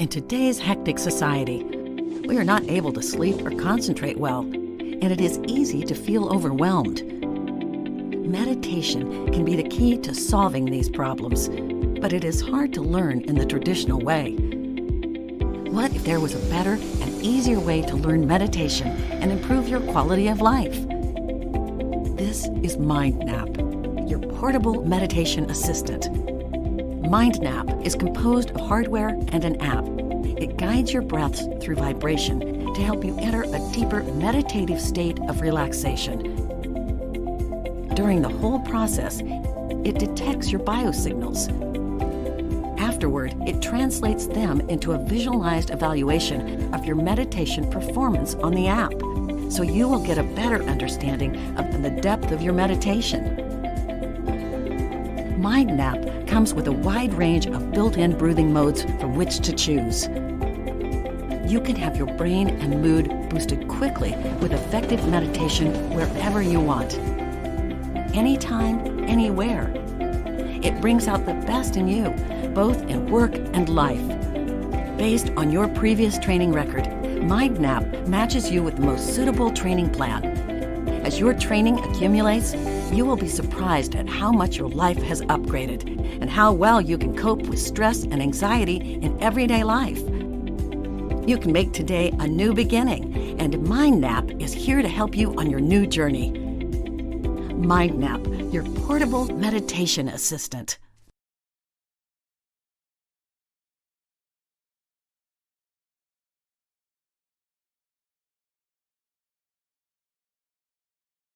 In today's hectic society, we are not able to sleep or concentrate well, and it is easy to feel overwhelmed. Meditation can be the key to solving these problems, but it is hard to learn in the traditional way. What if there was a better and easier way to learn meditation and improve your quality of life? This is Mindnap, your portable meditation assistant. Mindnap is composed of hardware and an app. It guides your breaths through vibration to help you enter a deeper meditative state of relaxation. During the whole process, it detects your biosignals. Afterward, it translates them into a visualized evaluation of your meditation performance on the app, so you will get a better understanding of the depth of your meditation. Mindnap comes with a wide range of built-in breathing modes from which to choose. You can have your brain and mood boosted quickly with effective meditation wherever you want. Anytime, anywhere. It brings out the best in you, both in work and life. Based on your previous training record, Mindnap matches you with the most suitable training plan. As your training accumulates, you will be surprised at how much your life has upgraded and how well you can cope with stress and anxiety in everyday life. You can make today a new beginning, and Mindnap is here to help you on your new journey. Mindnap, your portable meditation assistant.